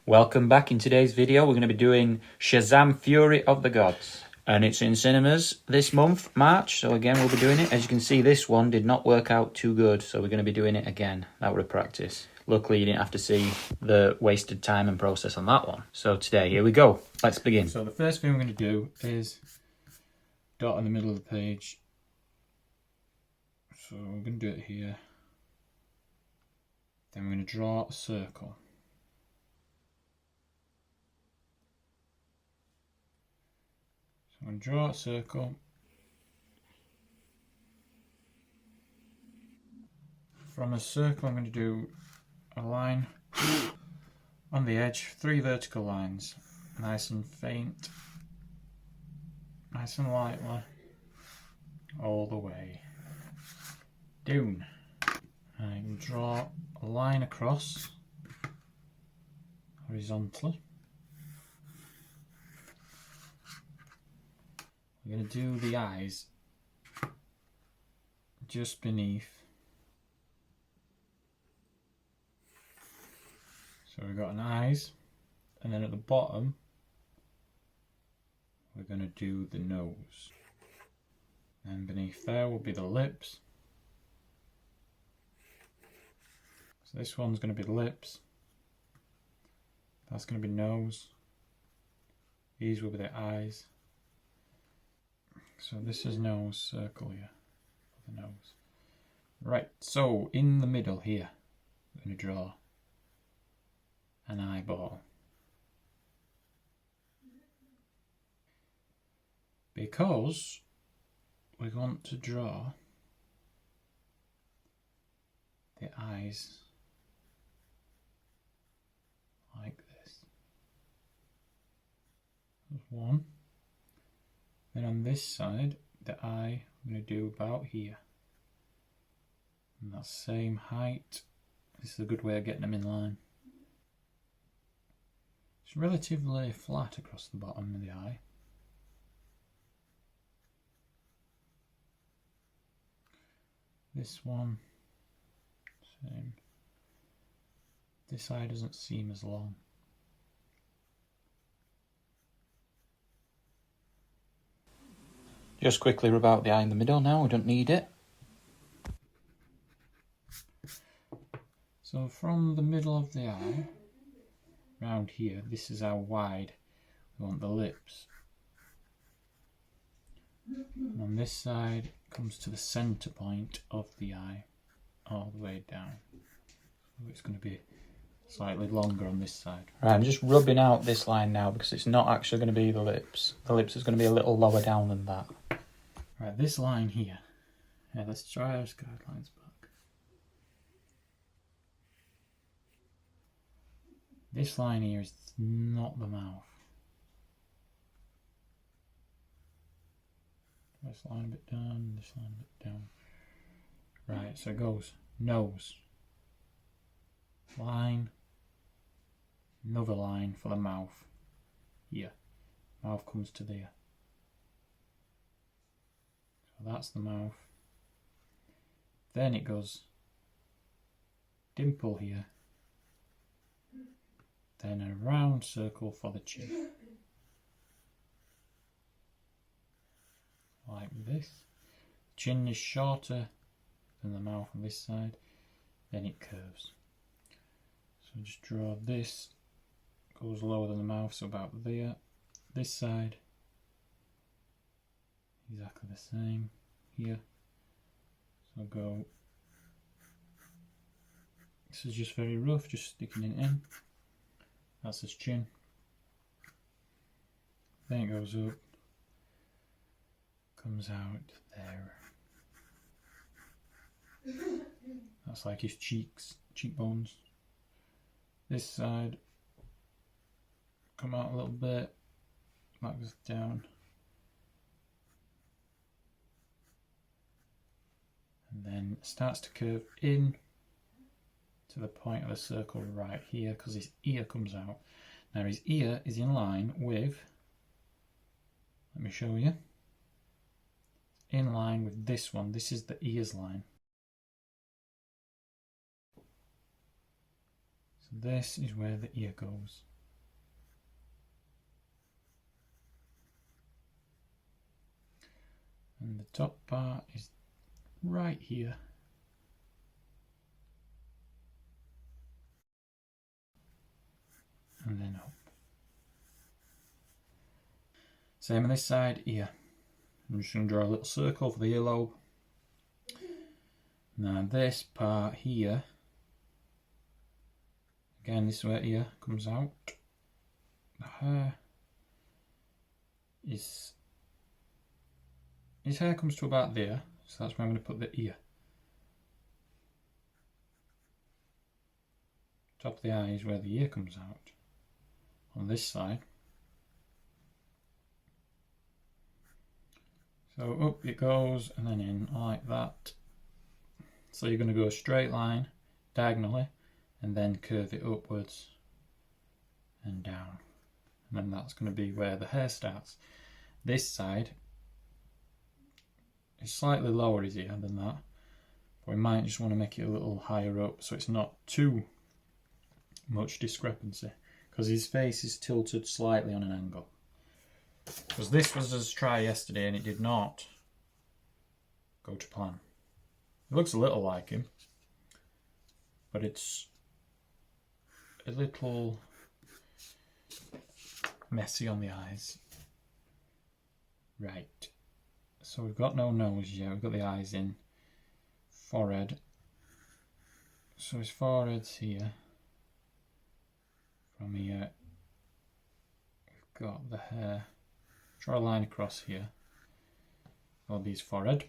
Welcome back. In today's video we're going to be doing Shazam Fury of the Gods, and it's in cinemas this month, March, so again we'll be doing it. As you can see, this one did not work out too good, so we're going to be doing it again. That were a practice. Luckily you didn't have to see the wasted time and process on that one. So today, here we go. Let's begin. So the first thing we're going to do is dot in the middle of the page. So we're going to do it here. Then we're going to draw a circle. So I'm going to draw a circle. From a circle I'm going to do a line on the edge, 3 vertical lines, nice and faint, nice and lightly, all the way down. I can draw a line across horizontally. We're going to do the eyes just beneath. So we've got an eyes, and then at the bottom we're going to do the nose, and beneath there will be the lips. So this one's going to be the lips, that's going to be nose, these will be the eyes. So this is nose, circle here for the nose. Right, so in the middle here we're going to draw an eyeball, because we want to draw the eyes like this. There's one. Then on this side, the eye I'm going to do about here, and that same height. This is a good way of getting them in line. It's relatively flat across the bottom of the eye. This one, same. This eye doesn't seem as long. Just quickly rub out the eye in the middle now, we don't need it. So from the middle of the eye, round here, this is how wide we want the lips. And on this side, it comes to the centre point of the eye, all the way down. So it's going to be slightly longer on this side. Right, I'm just rubbing out this line now because it's not actually going to be the lips. The lips is going to be a little lower down than that. Right, this line here. Yeah, let's try our guidelines back. This line here is not the mouth. This line a bit down, this line a bit down. Right, so it goes nose, line, another line for the mouth. Here, mouth comes to there. So that's the mouth. Then it goes dimple here. Then a round circle for the chin. Like this. Chin is shorter than the mouth on this side, then it curves. So just draw this, goes lower than the mouth, so about there. This side, exactly the same here. So go, this is just very rough, just sticking it in. That's his chin. Then it goes up, comes out there. That's like his cheekbones. This side, come out a little bit, that goes down. And then it starts to curve in to the point of the circle right here, because his ear comes out. Now his ear is in line with, let me show you, in line with this one. This is the ears line. So this is where the ear goes. And the top part is right here. And then up. Same on this side, ear. I'm just going to draw a little circle for the earlobe. Now this part here, again this is where ear comes out. The hair is, his hair comes to about there, so that's where I'm going to put the ear. Top of the eye is where the ear comes out, on this side. So up it goes and then in like that. So you're going to go a straight line diagonally and then curve it upwards and down. And then that's going to be where the hair starts. This side is slightly lower is here than that. But we might just want to make it a little higher up so it's not too much discrepancy. Because his face is tilted slightly on an angle. Because this was a try yesterday and it did not go to plan. It looks a little like him, but it's a little messy on the eyes. Right, so we've got no nose yet, we've got the eyes in. Forehead. So his forehead's here. From here, we've got the hair. Draw a line across here. That'll be his forehead.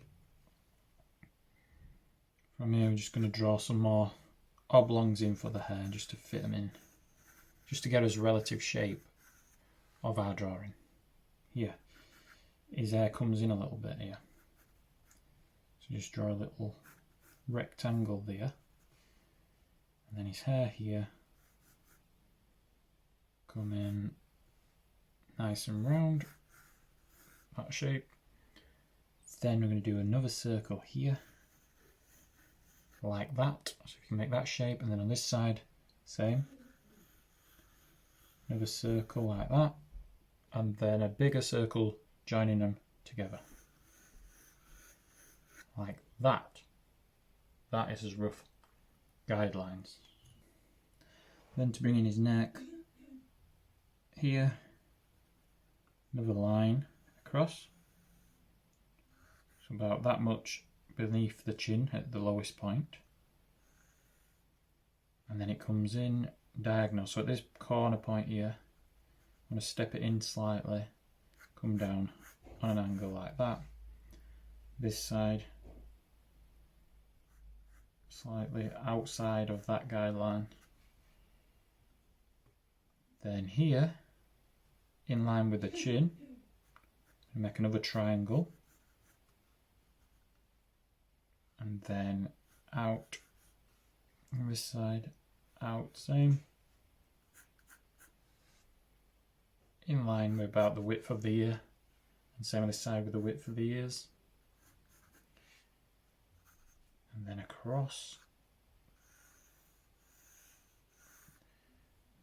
From here, we're just going to draw some more oblongs in for the hair, just to fit them in, just to get us relative shape of our drawing. Here, his hair comes in a little bit here. So just draw a little rectangle there, and then his hair here come in nice and round, that shape. Then we're going to do another circle here, like that, so we can make that shape, and then on this side, same. Another circle like that, and then a bigger circle joining them together. Like that. That is his rough guidelines. Then to bring in his neck, here, another line across. So about that much beneath the chin at the lowest point, and then it comes in diagonal. So at this corner point here, I'm going to step it in slightly, come down on an angle like that. This side slightly outside of that guideline. Then here, in line with the chin, make another triangle. And then out on this side, out, same. In line with about the width of the ear, and same on this side with the width of the ears. And then across.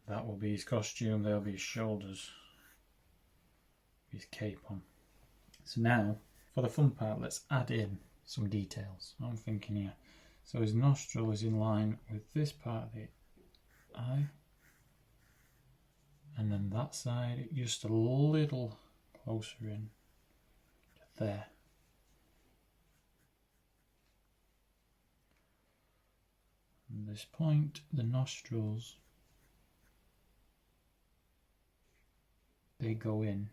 That will be his costume, there'll be his shoulders, his cape on. So now, for the fun part, let's add in some details. I'm thinking here. So his nostril is in line with this part of the eye. And then that side, just a little closer in to there. From this point, the nostrils, they go in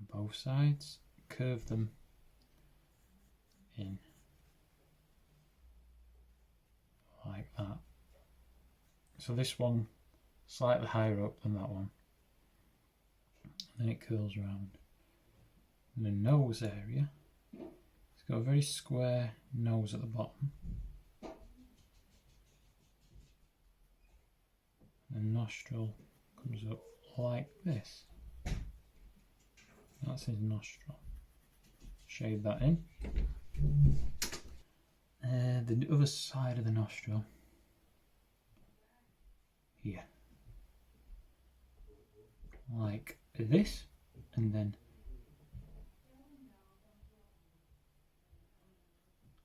on both sides, curve them in like that. So this one slightly higher up than that one, and then it curls around. And the nose area, it's got a very square nose at the bottom. The nostril comes up like this. That's his nostril. Shade that in. The other side of the nostril, here, like this. and then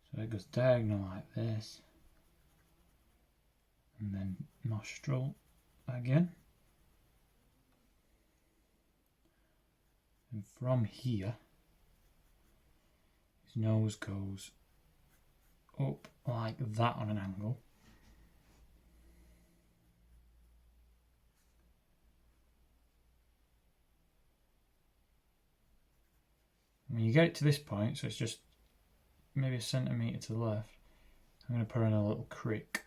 so it goes diagonal like this, and then nostril again, and from here his nose goes up like that on an angle. When you get it to this point, so it's just maybe a centimetre to the left, I'm going to put in a little crick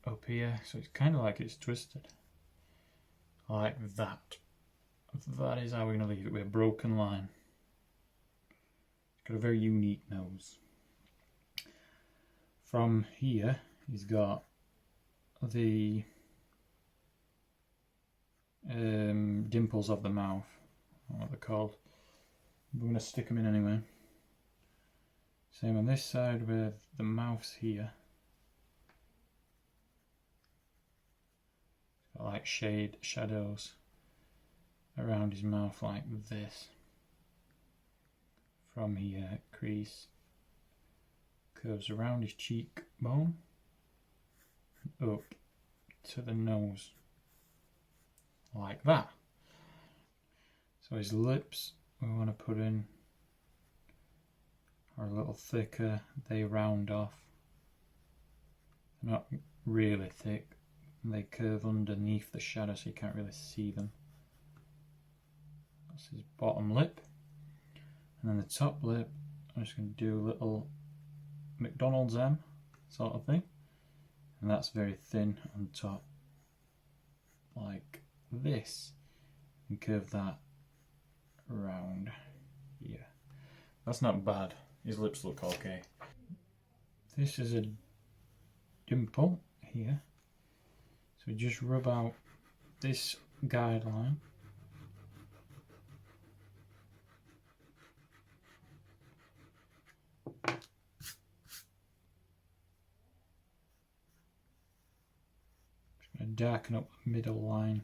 up here, so it's kind of like it's twisted. Like that. That is how we're going to leave it, with a broken line. It's got a very unique nose. From here, he's got the dimples of the mouth. I don't know what they're called. We're going to stick them in anyway. Same on this side with the mouth's here. Got like shadows around his mouth like this. From here, crease curves around his cheekbone up to the nose like that. So his lips we want to put in are a little thicker, they round off. They're not really thick, they curve underneath the shadow so you can't really see them. That's his bottom lip. And then the top lip, I'm just going to do a little McDonald's M sort of thing. And that's very thin on top, like this. And curve that around here. That's not bad. His lips look okay. This is a dimple here. So just rub out this guideline. Just going to darken up the middle line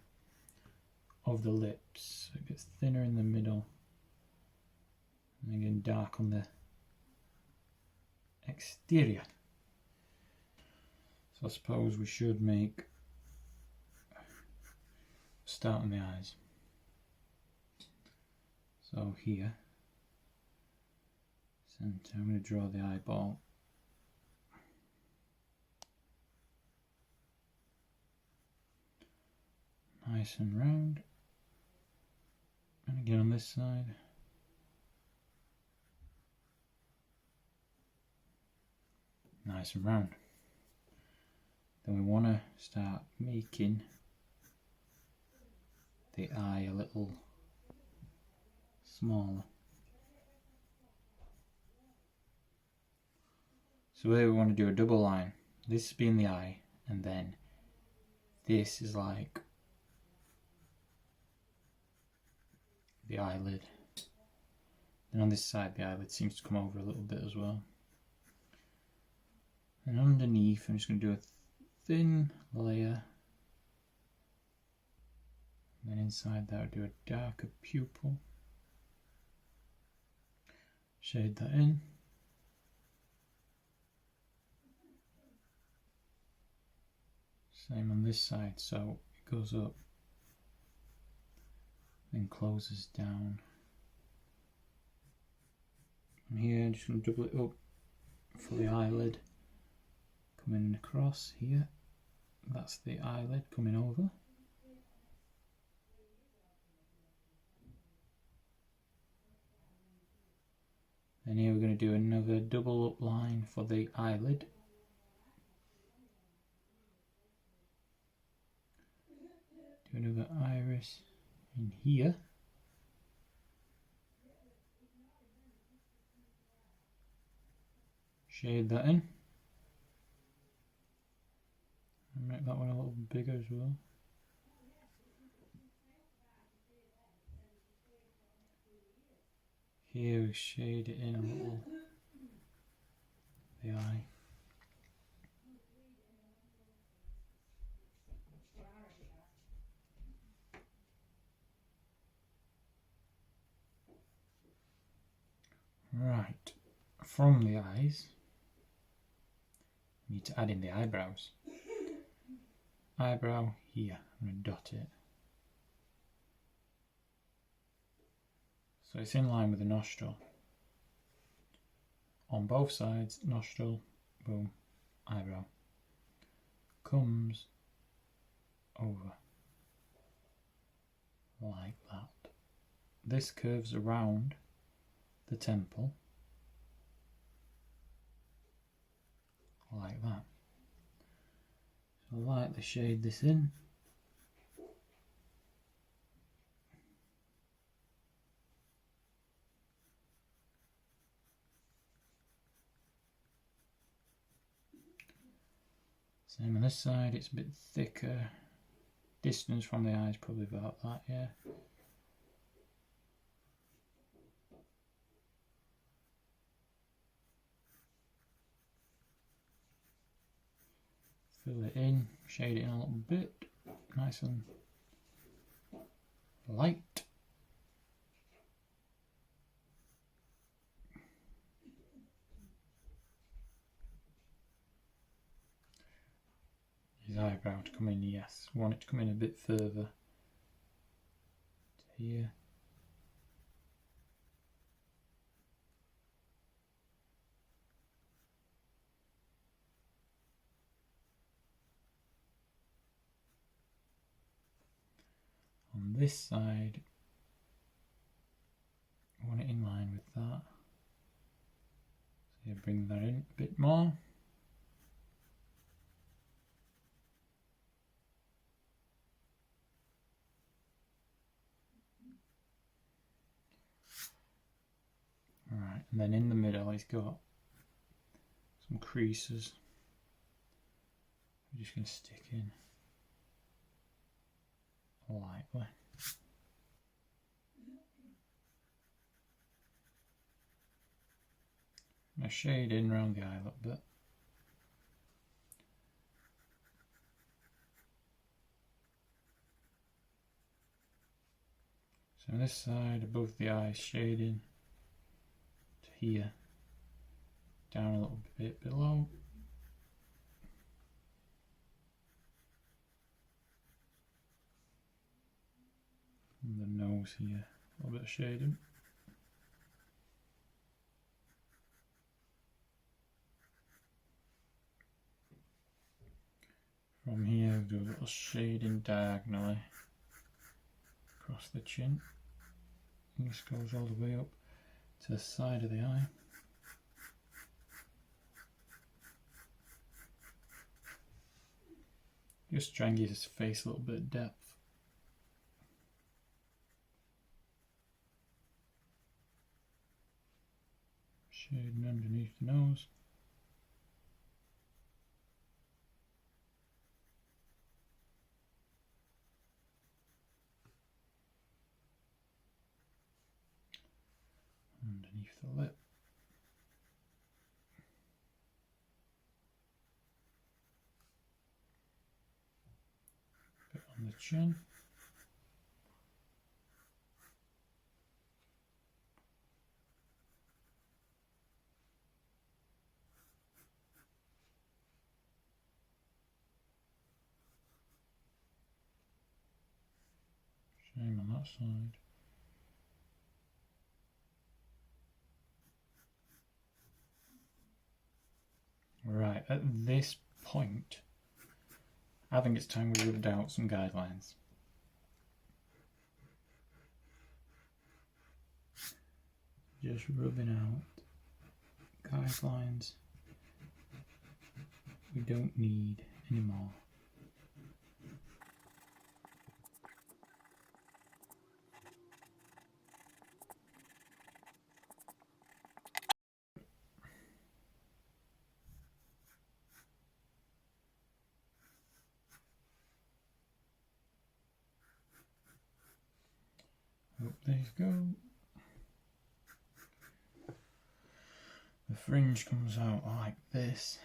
of the lips so it gets thinner in the middle. And again dark on the exterior. So I suppose we should make start on the eyes. So here, center, I'm going to draw the eyeball. Nice and round. And again on this side. Nice and round. Then we want to start making the eye a little smaller. So here we want to do a double line. This being the eye, and then this is like the eyelid. And on this side the eyelid seems to come over a little bit as well. And underneath I'm just going to do a thin layer. And then inside that I'll do a darker pupil. Shade that in. Same on this side, so it goes up, then closes down. And here I'm just going to double it up for the eyelid. Coming across here, that's the eyelid coming over. Then here we're going to do another double up line for the eyelid. Do another iris in here. Shade that in. And make that one a little bigger as well. Here we shade it in a little, the eye. Right, from the eyes, we need to add in the eyebrows. Eyebrow here, I'm going to dot it. So it's in line with the nostril. On both sides, nostril, boom, eyebrow. Comes over like that. This curves around the temple like that. So lightly shade this in. Same on this side, it's a bit thicker. Distance from the eyes probably about that, yeah. Fill it in, shade it in a little bit, nice and light. His eyebrow to come in, yes. Want it to come in a bit further to here. On this side, I want it in line with that. So you bring that in a bit more. Alright, and then in the middle he's got some creases. We're just going to stick in lightly. Now shade in around the eye a little bit. So on this side above the eye, shading to here, down a little bit below. And the nose here, a little bit of shading. From here, do a little shading diagonally across the chin. And this goes all the way up to the side of the eye. Just try and give his face a little bit of depth. Shading underneath the nose. Underneath the lip. Bit on the chin. Same on that side. Right, at this point, I think it's time we rubbed out some guidelines. Just rubbing out guidelines we don't need anymore. There you go. The fringe comes out like this.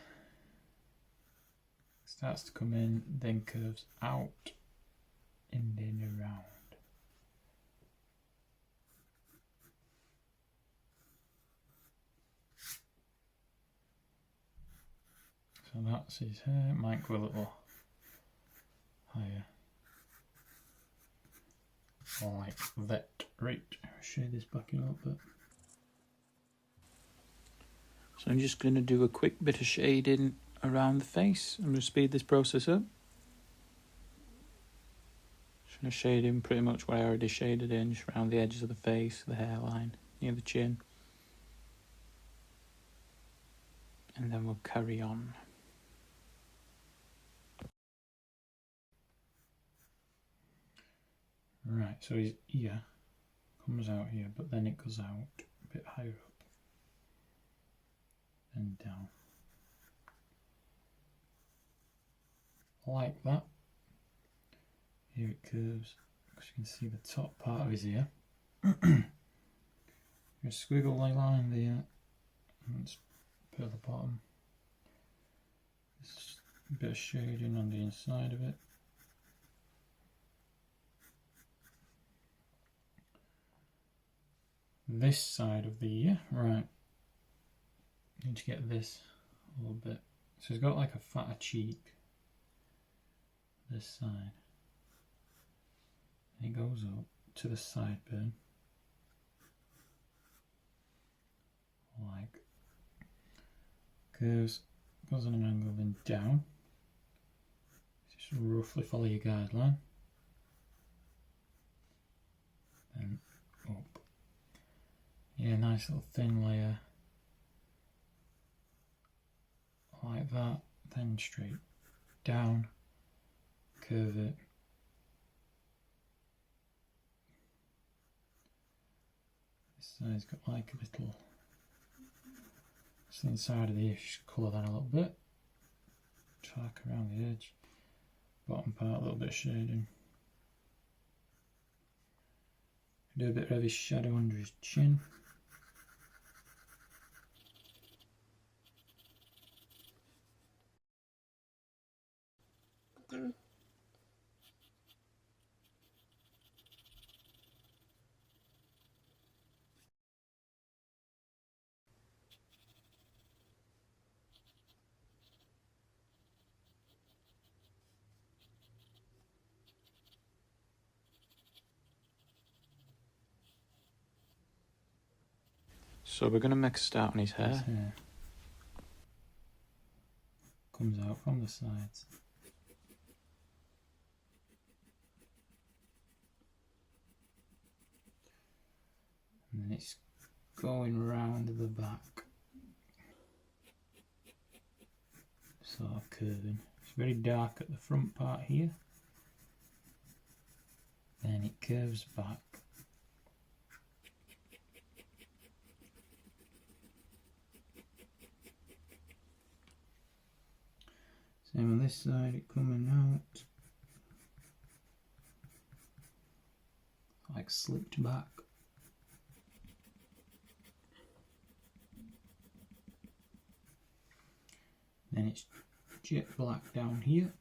Starts to come in, then curves out and then around. that's his hair. Might go a little higher. Like that. Right, shade this back in a little bit. So I'm just going to do a quick bit of shading around the face. I'm going to speed this process up. Just going to shade in pretty much what I already shaded in, just around the edges of the face, the hairline, near the chin. And then we'll carry on. Right, so his ear comes out here, but then it goes out a bit higher up and down. Like that. Here it curves, because you can see the top part of his ear. A squiggly line there, and it's per the bottom. Just a bit of shading on the inside of it. This side of the ear, right. Need to get this a little bit. So he's got like a fatter cheek. This side. And it goes up to the sideburn. Like curves, goes on an angle, then down. Just roughly follow your guideline. Then up. Yeah, nice little thin layer. Like that. Then straight down. Curve it. This side's got like a little. It's the inside of the ear, just colour that a little bit. Track around the edge. Bottom part, a little bit of shading. Do a bit of his shadow under his chin. So we're going to make a start on his His hair. hair comes out from the sides. And then it's going round the back. Sort of curving. It's very dark at the front part here. Then it curves back. Same on this side, it coming out. Like slicked back. Then it's jet black down here.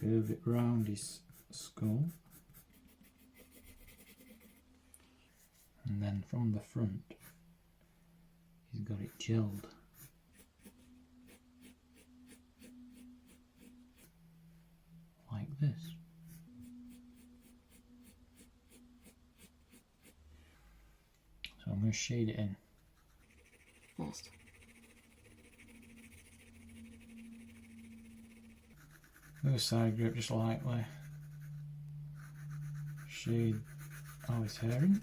Curve it round his skull. And then from the front, he's got it gelled. Like this. So I'm going to shade it in. First. Do a side grip just lightly. Shade all his hair in.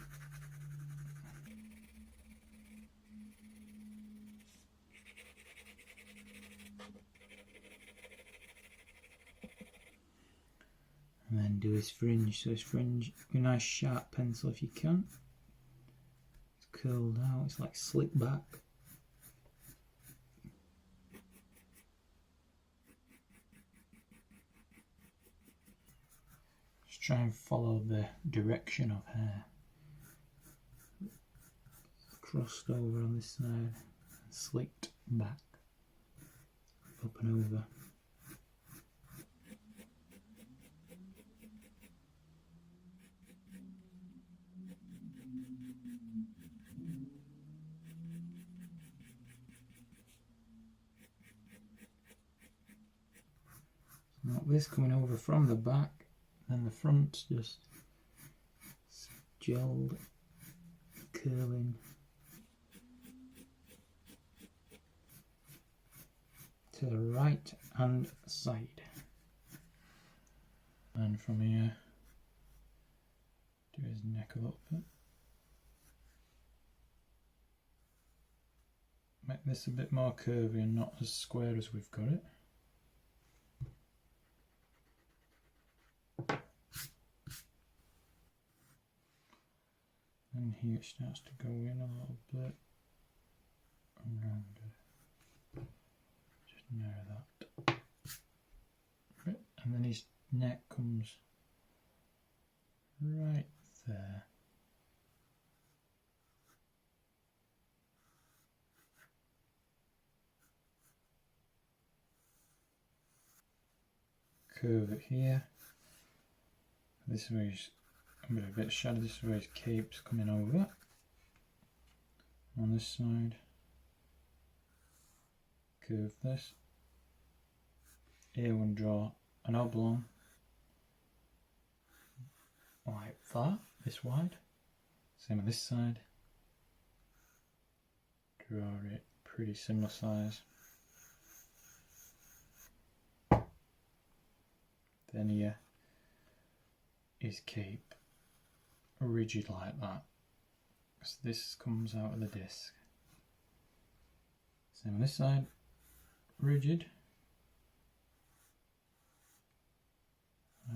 And then do his fringe. So his fringe, a nice sharp pencil if you can. It's curled out, it's like slick back. Just try and follow the direction of hair. Crossed over on this side, and slicked back. up and over. Not this coming over from the back, then the front's just gelled, curling to the right hand side. And from here, do his neck a little bit. Make this a bit more curvy and not as square as we've got it. And here it starts to go in a little bit around it. Just narrow that. Right. And then his neck comes right there. Curve it here. This is where he's a bit of shadow. This is where his cape's coming over. On this side, curve this. Here we'll draw an oblong like that, this wide. Same on this side. Draw it pretty similar size. Then here, his cape rigid like that, because this comes out of the disc. Same on this side, rigid,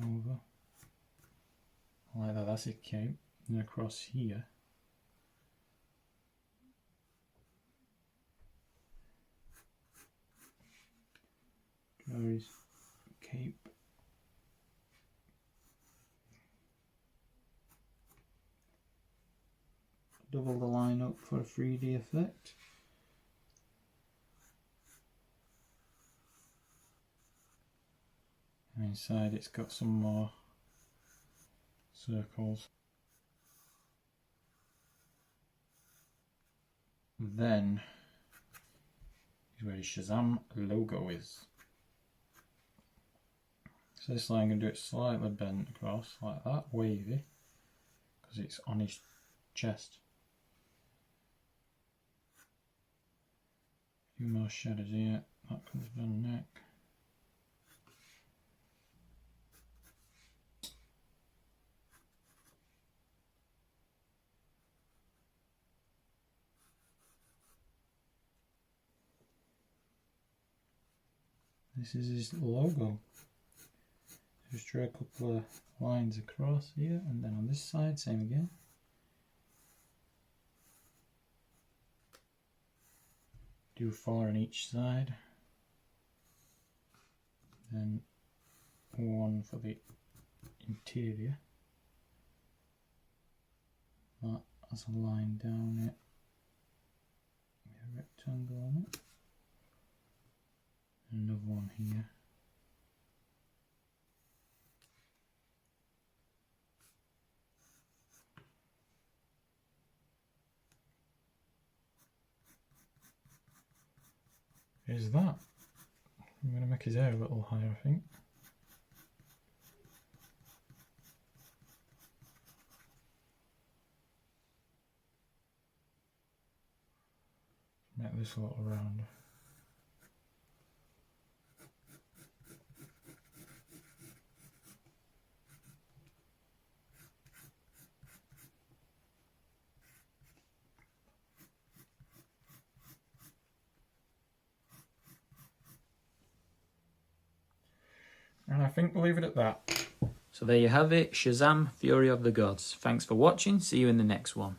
over, like that, that's his cape. And across here, draw his cape. Double the line up for a 3D effect. And inside it's got some more circles. Then is where the Shazam logo is. So this line I'm going to do it slightly bent across like that, wavy, because it's on his chest. A few more shadows here, that comes down the neck. This is his logo. Just draw a couple of lines across here, and then on this side, same again. Do 4 on each side, then 1 for the interior. That has a line down it with a rectangle on it. Another one here. Is that? I'm going to make his hair a little higher, I think. Make this a little rounder. And I think we'll leave it at that. So there you have it, Shazam, Fury of the Gods. Thanks for watching, see you in the next one.